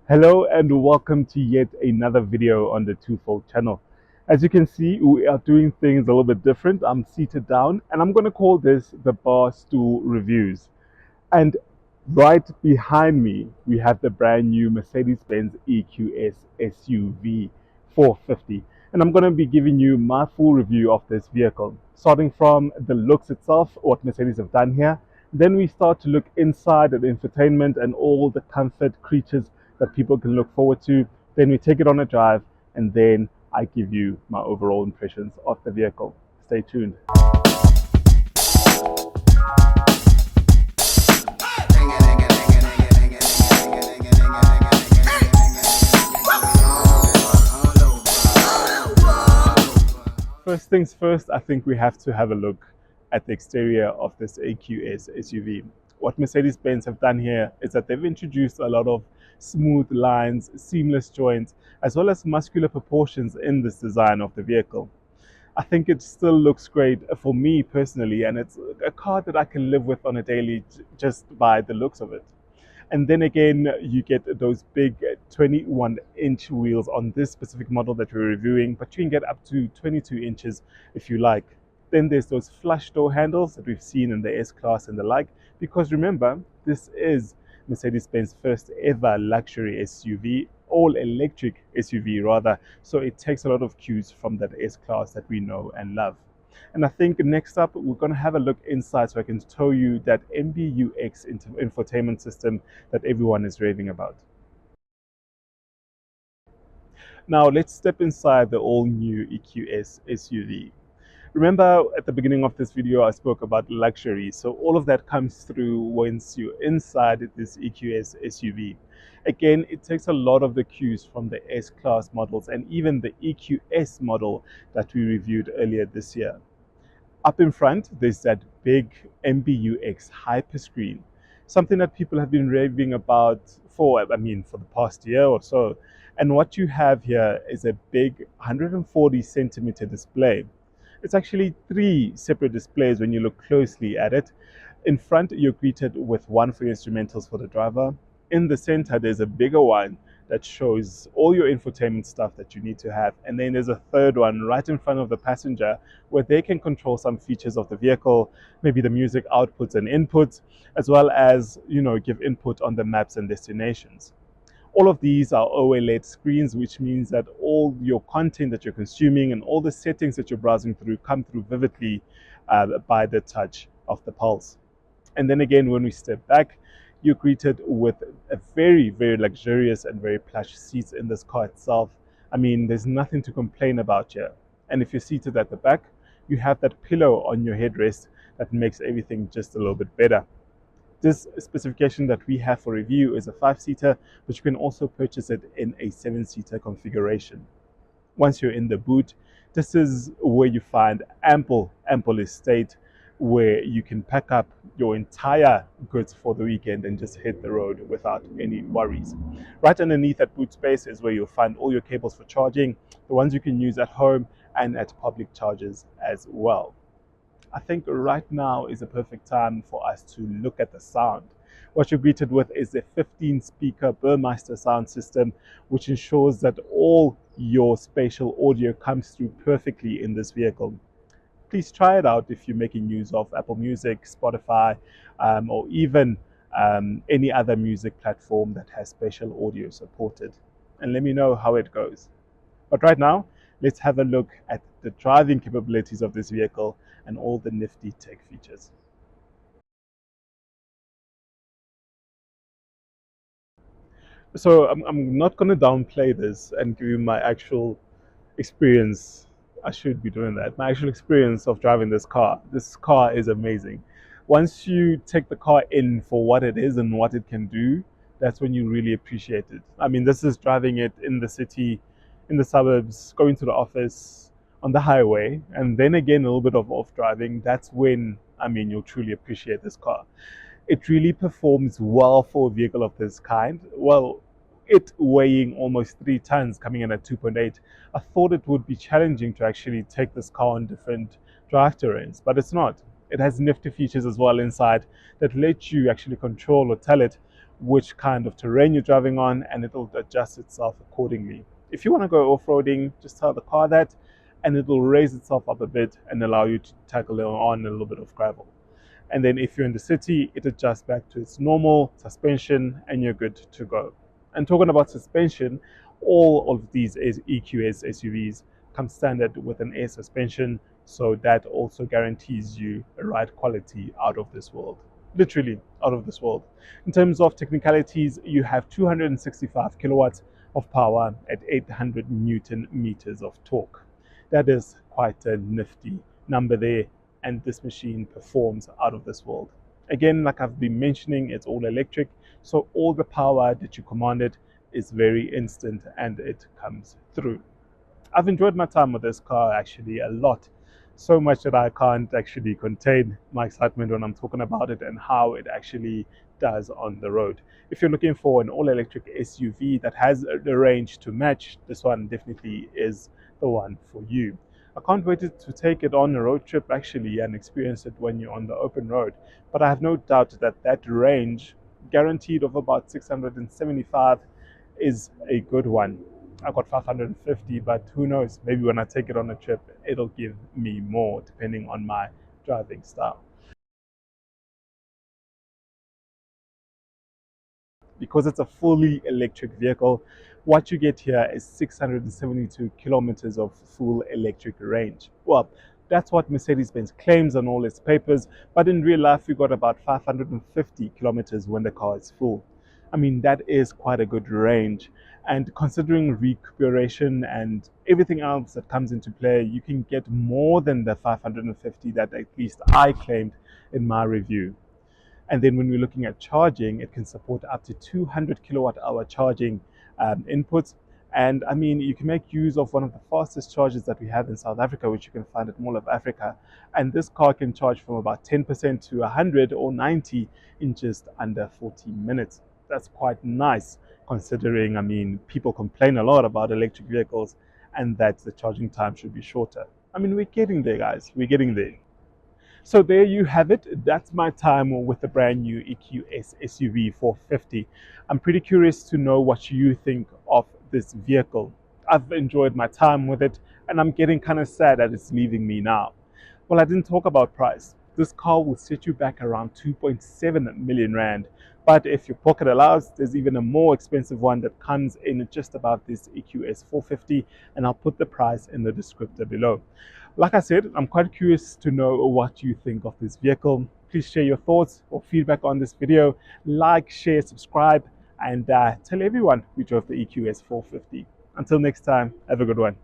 Hello and welcome to yet another video on the Twofold channel. As you can see, we are doing things a little bit different. I'm seated down and I'm going to call this the bar stool reviews. And right behind me, we have the brand new Mercedes-Benz EQS SUV 450. And I'm going to be giving you my full review of this vehicle, starting from the looks itself, what Mercedes have done here. Then we start to look inside at the infotainment and all the comfort creatures that people can look forward to. Then we take it on a drive, and then I give you my overall impressions of the vehicle. Stay tuned. First things first, I think we have to have a look at the exterior of this EQS SUV. What Mercedes-Benz have done here is that they've introduced a lot of smooth lines, seamless joints, as well as muscular proportions in this design of the vehicle. I think it still looks great for me personally, and it's a car that I can live with on a daily just by the looks of it. And then again, you get those big 21-inch wheels on this specific model that we're reviewing, but you can get up to 22 inches if you like. Then there's those flush door handles that we've seen in the S-Class and the like, because remember, this is Mercedes-Benz first ever luxury SUV, all electric SUV rather, so it takes a lot of cues from that S-Class that we know and love. And I think next up, we're going to have a look inside so I can show you that MBUX infotainment system that everyone is raving about. Now let's step inside the all-new EQS SUV. Remember at the beginning of this video, I spoke about luxury. So all of that comes through once you're inside this EQS SUV. Again, it takes a lot of the cues from the S-Class models and even the EQS model that we reviewed earlier this year. Up in front, there's that big MBUX hyperscreen, something that people have been raving about for the past year or so. And what you have here is a big 140 centimeter display. It's actually three separate displays when you look closely at it. In front, you're greeted with one for your instrumentals for the driver. In the center, there's a bigger one that shows all your infotainment stuff that you need to have. And then there's a third one right in front of the passenger where they can control some features of the vehicle, maybe the music outputs and inputs, as well as, give input on the maps and destinations. All of these are OLED screens, which means that all your content that you're consuming and all the settings that you're browsing through come through vividly by the touch of the pulse. And then again, when we step back, you're greeted with a very, very luxurious and very plush seats in this car itself. I mean, there's nothing to complain about here. And if you're seated at the back, you have that pillow on your headrest that makes everything just a little bit better. This specification that we have for review is a 5-seater, but you can also purchase it in a 7-seater configuration. Once you're in the boot, this is where you find ample estate where you can pack up your entire goods for the weekend and just hit the road without any worries. Right underneath that boot space is where you'll find all your cables for charging, the ones you can use at home and at public chargers as well. I think right now is a perfect time for us to look at the sound. What you're greeted with is a 15-speaker Burmeister sound system, which ensures that all your spatial audio comes through perfectly in this vehicle. Please try it out if you're making use of Apple Music, Spotify, or even any other music platform that has spatial audio supported. And let me know how it goes. But right now, let's have a look at the driving capabilities of this vehicle and all the nifty tech features. So I'm not going to downplay this and give you my actual experience. I should be doing that. My actual experience of driving this car. This car is amazing. Once you take the car in for what it is and what it can do, that's when you really appreciate it. I mean, this is driving it in the city, in the suburbs, going to the office, on the highway, and then again a little bit of off driving. That's when, you'll truly appreciate this car. It really performs well for a vehicle of this kind. Well, it weighing almost 3 tons, coming in at 2.8, I thought it would be challenging to actually take this car on different drive terrains, but it's not. It has nifty features as well inside that let you actually control or tell it which kind of terrain you're driving on, and it'll adjust itself accordingly. If you want to go off-roading, just tell the car that, and it'll raise itself up a bit and allow you to tackle on a little bit of gravel. And then if you're in the city, it adjusts back to its normal suspension and you're good to go. And talking about suspension, all of these EQS SUVs come standard with an air suspension, so that also guarantees you a ride quality out of this world. Literally out of this world. In terms of technicalities, you have 265 kilowatts of power at 800 Newton meters of torque. That is quite a nifty number there, and this machine performs out of this world. Again, like I've been mentioning, it's all electric, so all the power that you commanded is very instant and it comes through. I've enjoyed my time with this car actually a lot, so much that I can't actually contain my excitement when I'm talking about it and how it actually does on the road. If you're looking for an all-electric SUV that has the range to match, this one definitely is the one for you. I can't wait to take it on a road trip actually and experience it when you're on the open road. But I have no doubt that that range, guaranteed of about 675, is a good one. I got 550, but who knows, maybe when I take it on a trip, it'll give me more depending on my driving style. Because it's a fully electric vehicle, what you get here is 672 kilometers of full electric range. Well, that's what Mercedes-Benz claims on all its papers, but in real life, we got about 550 kilometers when the car is full. I mean, that is quite a good range. And considering recuperation and everything else that comes into play, you can get more than the 550 that at least I claimed in my review. And then when we're looking at charging, it can support up to 200 kilowatt hour charging inputs. And I mean, you can make use of one of the fastest chargers that we have in South Africa, which you can find at Mall of Africa. And this car can charge from about 10% to 100 or 90 in just under 40 minutes. That's quite nice, considering, I mean, people complain a lot about electric vehicles and that the charging time should be shorter. I mean, we're getting there, guys. We're getting there. So there you have it. That's my time with the brand new EQS SUV 450. I'm pretty curious to know what you think of this vehicle. I've enjoyed my time with it, and I'm getting kind of sad that it's leaving me now. Well, I didn't talk about price. This car will set you back around 2.7 million rand. But if your pocket allows, there's even a more expensive one that comes in at just about this EQS 450, and I'll put the price in the descriptor below. Like I said, I'm quite curious to know what you think of this vehicle. Please share your thoughts or feedback on this video. Like, share, subscribe, and tell everyone we drove the EQS 450. Until next time, have a good one.